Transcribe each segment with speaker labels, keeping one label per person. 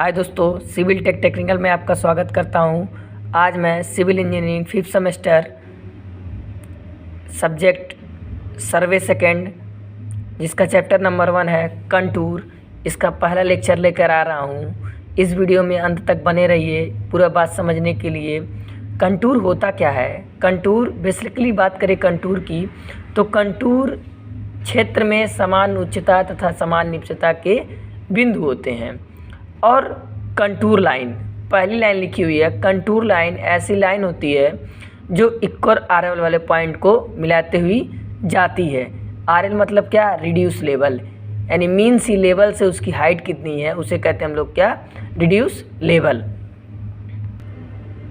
Speaker 1: हाय दोस्तों, civil technical में आपका स्वागत करता हूं। आज मैं civil engineering 5th semester subject survey second, जिसका चैप्टर नंबर 1 है कंटूर, इसका पहला लेक्चर लेकर आ रहा हूं। इस वीडियो में अंत तक बने रहिए पूरा बात समझने के लिए। कंटूर होता क्या है? कंटूर बेसिकली बात करें कंटूर की, तो कंटूर क्षेत्र में समान उच्चता तथा समान निचता के बिंदु होते हैं। और कंटूर लाइन, पहली लाइन लिखी हुई है। कंटूर लाइन ऐसी लाइन होती है जो इक्वल आरएल वाले पॉइंट को मिलाते हुई जाती है। आरएल मतलब क्या? रिड्यूस लेवल, यानी मीन सी लेवल से उसकी हाइट कितनी है उसे कहते हैं हम लोग क्या? Reduce level.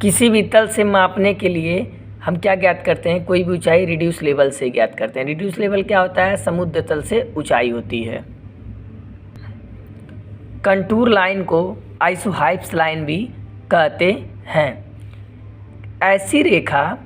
Speaker 1: किसी भी तल से मापने के लिए हम क्या ज्ञात करते हैं? कोई भी ऊंचाई रिड्यूस लेवल से ज्ञात करते हैं। रिड्यूस लेवल क्या होता है? समुद्र तल से ऊंचाई होती है। कंटूर लाइन को आइसोहाइप्स लाइन भी कहते हैं। ऐसी रेखा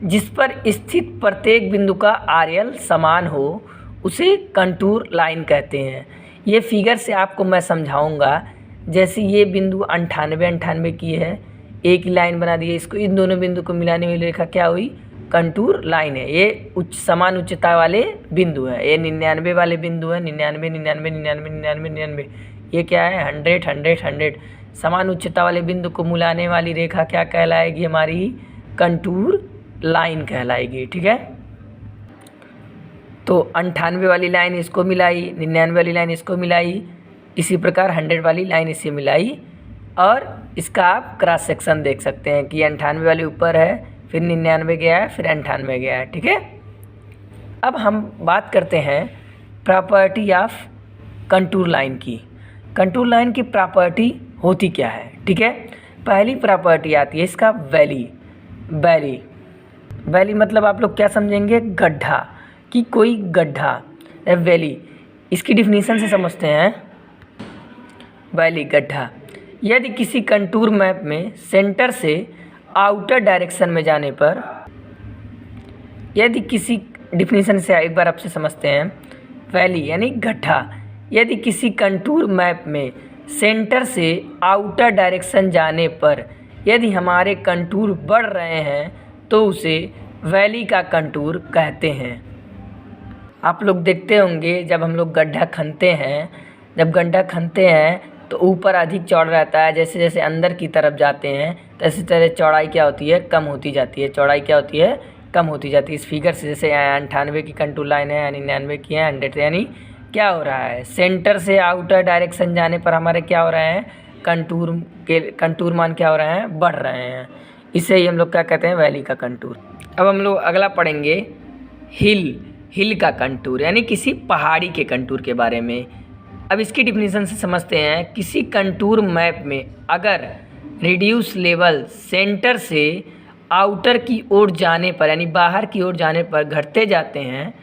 Speaker 1: जिस पर स्थित प्रत्येक बिंदु का आरएल समान हो उसे कंटूर लाइन कहते हैं। ये फिगर से आपको मैं समझाऊंगा। जैसे ये बिंदु 98 की है, एक ही लाइन बना दी है, इसको इन दोनों बिंदु को मिलाने वाली रेखा क्या हुई? कंटूर लाइन है। ये समान उच्चता वाले बिंदु है। ये 99 वाले बिंदु है, 99 99 99 99 99। ये क्या है? 100 100 100। समान उच्चता वाले बिंदु को मिलाने वाली रेखा क्या कहलाएगी? हमारी कंटूर लाइन कहलाएगी। ठीक है, तो 98 वाली लाइन इसको मिलाई, 99 वाली लाइन इसको मिलाई, इसी प्रकार 100 वाली लाइन इसे मिलाई। और इसका आप क्रॉस सेक्शन देख सकते हैं कि 98 वाली ऊपर है, फिर 99 गया है, फिर 98 गया है। ठीक है, अब हम बात करते हैं प्रॉपर्टी ऑफ कंटूर लाइन की। कंटूर लाइन की प्रॉपर्टी होती क्या है? ठीक है, पहली प्रॉपर्टी आती है इसका वैली। वैली वैली मतलब आप लोग क्या समझेंगे? गड्ढा, कि कोई गड्ढा वैली। इसकी डिफिनीशन से समझते हैं। वैली गड्ढा, यदि किसी कंटूर मैप में सेंटर से आउटर डायरेक्शन में जाने पर, यदि किसी डिफिनीशन से एक बार आपसे समझते हैं। वैली यानी गड्ढा, यदि किसी कंटूर मैप में सेंटर से आउटर डायरेक्शन जाने पर यदि हमारे कंटूर बढ़ रहे हैं तो उसे वैली का कंटूर कहते हैं। आप लोग देखते होंगे जब हम लोग गड्ढा खनते हैं, जब गड्ढा खनते हैं तो ऊपर अधिक चौड़ा रहता है, जैसे जैसे अंदर की तरफ जाते हैं तैसे तरह चौड़ाई क्या होती है? कम होती जाती है। चौड़ाई क्या होती है? कम होती जाती है। इस फिगर से जैसे 98 की कंटूर लाइन है, यानी 99 की है, 100, यानी क्या हो रहा है? सेंटर से आउटर डायरेक्शन जाने पर हमारे क्या हो रहे हैं? कंटूर मान क्या हो रहे हैं? बढ़ रहे हैं। इसे ही हम लोग क्या कहते हैं? वैली का कंटूर। अब हम लोग अगला पढ़ेंगे हिल का कंटूर, यानी किसी पहाड़ी के कंटूर के बारे में। अब इसकी डिफिनीशन से समझते हैं। किसी कंटूर मैप में अगर रिड्यूस लेवल सेंटर से आउटर की ओर जाने पर, यानी बाहर की ओर जाने पर घटते जाते हैं,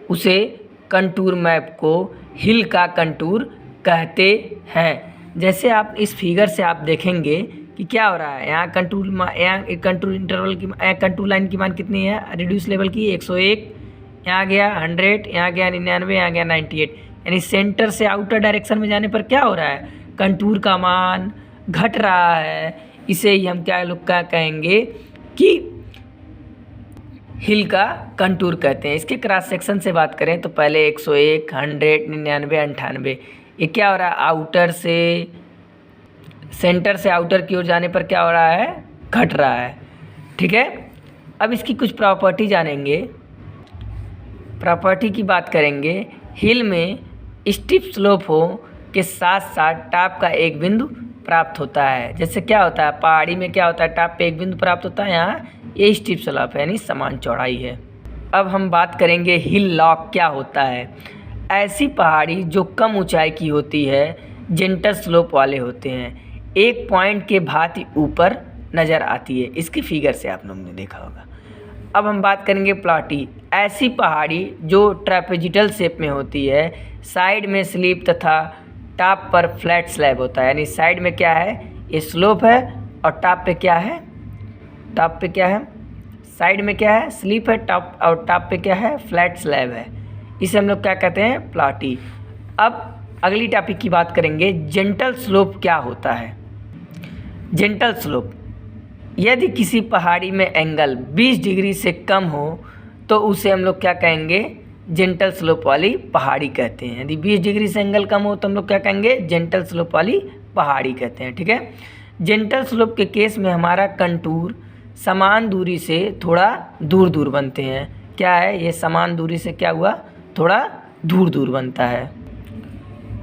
Speaker 1: उसे कंटूर मैप को हिल का कंटूर कहते हैं। जैसे आप इस फिगर से आप देखेंगे कि क्या हो रहा है। यहाँ कंटूर इंटरवल की, कंटूर लाइन की मान कितनी है? रिड्यूस लेवल की 101, यहाँ गया 100, यहाँ गया 99, यहाँ गया 98। यानी सेंटर से आउटर डायरेक्शन में जाने पर क्या हो रहा है? कंटूर का मान घट रहा है। इसे ही हम क्या लोग क्या कहेंगे कि हिल का कंटूर कहते हैं। इसके क्रॉस सेक्शन से बात करें तो पहले 101, 100, 99, 98। ये क्या हो रहा है? आउटर से, सेंटर से आउटर की ओर जाने पर क्या हो रहा है? घट रहा है। ठीक है, अब इसकी कुछ प्रॉपर्टी जानेंगे। प्रॉपर्टी की बात करेंगे। हिल में स्टीप स्लोप हो के साथ साथ टॉप का एक बिंदु प्राप्त होता है। जैसे क्या होता है? पहाड़ी में क्या होता है? टॉप पे एक बिंदु प्राप्त होता है, यहाँ ये स्टीप स्लोप है, यानी समान चौड़ाई है। अब हम बात करेंगे हिल लॉक क्या होता है। ऐसी पहाड़ी जो कम ऊंचाई की होती है, जेंटल स्लोप वाले होते हैं, एक पॉइंट के भांति ऊपर नज़र आती है। इसकी फिगर से आप लोगों ने देखा होगा। अब हम बात करेंगे प्लाटी। ऐसी पहाड़ी जो ट्रेपेजिटल शेप में होती है, साइड में स्लिप तथा टॉप पर फ्लैट स्लैब होता है। यानी साइड में क्या है? ये स्लोप है, और टॉप पे क्या है? टॉप पे क्या है? साइड में क्या है? स्लिप है, टॉप, और टॉप पे क्या है? फ्लैट स्लैब है। इसे हम लोग क्या कहते हैं? प्लाटी। अब अगली टॉपिक की बात करेंगे, जेंटल स्लोप क्या होता है। जेंटल स्लोप, यदि किसी पहाड़ी में एंगल 20 डिग्री से कम हो तो उसे हम लोग क्या कहेंगे, जेंटल स्लोप वाली पहाड़ी कहते हैं। यदि 20 डिग्री से एंगल कम हो तो हम लोग क्या कहेंगे, जेंटल स्लोप वाली पहाड़ी कहते हैं। ठीक है, जेंटल स्लोप के केस में हमारा कंटूर समान दूरी से थोड़ा दूर दूर बनते हैं। क्या है ये, समान दूरी से क्या हुआ, थोड़ा दूर दूर बनता है।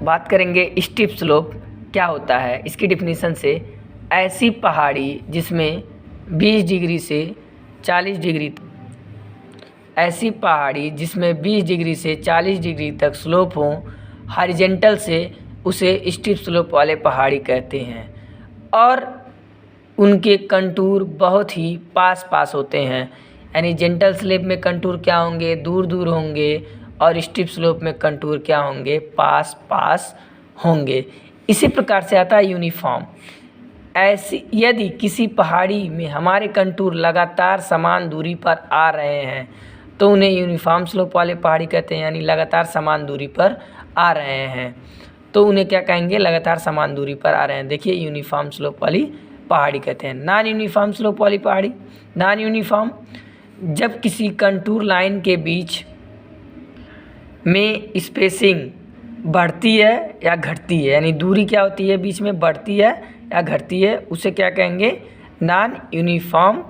Speaker 1: बात करेंगे स्टीप स्लोप क्या होता है। इसकी डिफिनीशन से, ऐसी पहाड़ी जिसमें 20 डिग्री से 40 डिग्री, ऐसी पहाड़ी जिसमें 20 डिग्री से 40 डिग्री तक स्लोप हो हॉरिजॉन्टल से, उसे स्टीप स्लोप वाले पहाड़ी कहते हैं और उनके कंटूर बहुत ही पास पास होते हैं। यानी जेंटल स्लोप में कंटूर क्या होंगे, दूर दूर होंगे और स्टीप स्लोप में कंटूर क्या होंगे, पास पास होंगे। इसी प्रकार से आता है यूनिफॉर्म। ऐसी यदि किसी पहाड़ी में हमारे कंटूर लगातार समान दूरी पर आ रहे हैं तो उन्हें यूनिफॉर्म स्लोप वाले पहाड़ी कहते हैं। यानी लगातार समान दूरी पर आ रहे हैं तो उन्हें क्या कहेंगे, लगातार समान दूरी पर आ रहे हैं, देखिए यूनिफॉर्म स्लोप वाली पहाड़ी कहते हैं। नॉन यूनिफॉर्म स्लोप वाली पहाड़ी, नॉन यूनिफॉर्म, जब किसी कंटूर लाइन के बीच में स्पेसिंग बढ़ती है या घटती है, यानी दूरी क्या होती है, बीच में बढ़ती है या घटती है, उसे क्या कहेंगे, नॉन यूनिफॉर्म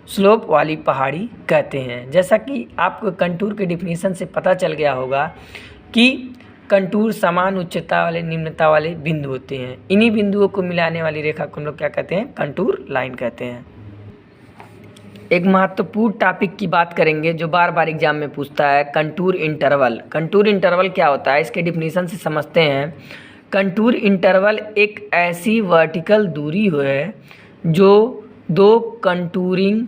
Speaker 1: स्लोप वाली पहाड़ी कहते हैं। जैसा कि आपको कंटूर के डिफिनीशन से पता चल गया होगा कि कंटूर समान उच्चता वाले निम्नता वाले बिंदु होते हैं। इन्हीं बिंदुओं को मिलाने वाली रेखा को हम लोग क्या कहते हैं, कंटूर लाइन कहते हैं। एक महत्वपूर्ण टॉपिक की बात करेंगे जो बार बार एग्जाम में पूछता है, कंटूर इंटरवल। कंटूर इंटरवल क्या होता है, इसके डिफिनीशन से समझते हैं। कंटूर इंटरवल एक ऐसी वर्टिकल दूरी है जो दो कंटूरिंग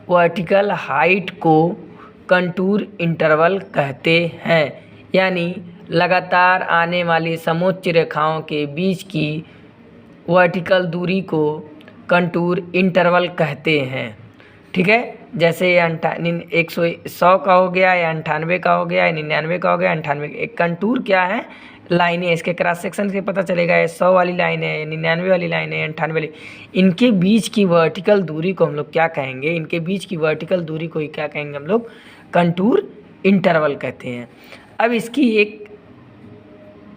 Speaker 1: वर्टिकल हाइट को कंटूर इंटरवल कहते हैं। यानी लगातार आने वाली समोच्च रेखाओं के बीच की वर्टिकल दूरी को कंटूर इंटरवल कहते हैं। ठीक है, जैसे ये 100 का हो गया या 98 का हो गया या 99 का हो गया, 98। एक कंटूर क्या है, लाइनें, इसके क्रॉस सेक्शन से पता चलेगा ये 100 वाली लाइन है, 99 वाली लाइन है, 98 वाली। इनके बीच की वर्टिकल दूरी को हम लोग क्या कहेंगे, इनके बीच की वर्टिकल दूरी को ही क्या कहेंगे हम लोग, कंटूर इंटरवल कहते हैं। अब इसकी एक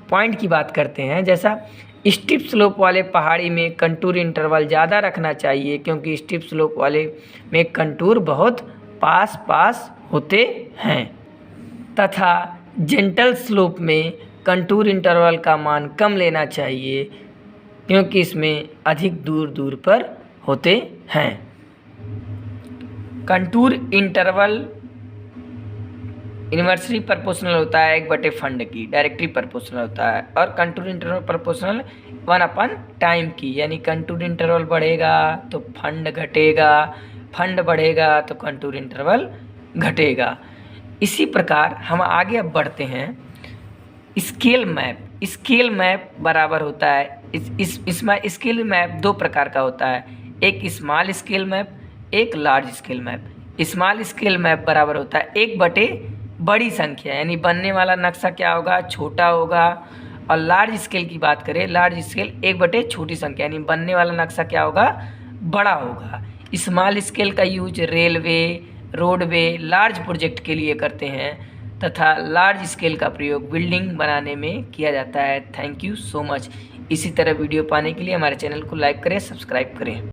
Speaker 1: पॉइंट की बात करते हैं। जैसा स्टीप स्लोप वाले पहाड़ी में कंटूर इंटरवल ज़्यादा रखना चाहिए क्योंकि स्टीप स्लोप वाले में कंटूर बहुत पास पास होते हैं, तथा जेंटल स्लोप में कंटूर इंटरवल का मान कम लेना चाहिए क्योंकि इसमें अधिक दूर दूर पर होते हैं। कंटूर इंटरवल इन्वर्सली प्रोपोर्शनल होता है 1/फंड की, डायरेक्टली प्रोपोर्शनल होता है, और कंटूर इंटरवल प्रोपोर्शनल 1/टाइम की। यानी कंटूर इंटरवल बढ़ेगा तो फंड घटेगा, फंड बढ़ेगा तो कंटूर इंटरवल घटेगा। इसी प्रकार हम आगे अब बढ़ते हैं। स्केल मैप, स्केल मैप बराबर होता है, इसमें स्केल मैप दो प्रकार का होता है, एक स्मॉल स्केल मैप, एक large scale map. Small scale map बराबर होता है 1/बड़ी संख्या, यानी बनने वाला नक्शा क्या होगा, छोटा होगा। और लार्ज स्केल की बात करें, लार्ज स्केल 1/छोटी संख्या, यानी बनने वाला नक्शा क्या होगा, बड़ा होगा। स्मॉल स्केल का use railway, roadway, large project के लिए करते हैं तथा लार्ज स्केल का प्रयोग बिल्डिंग बनाने में किया जाता है। Thank you so much. इसी तरह वीडियो पाने के लिए हमारे चैनल को लाइक करें, सब्सक्राइब करें।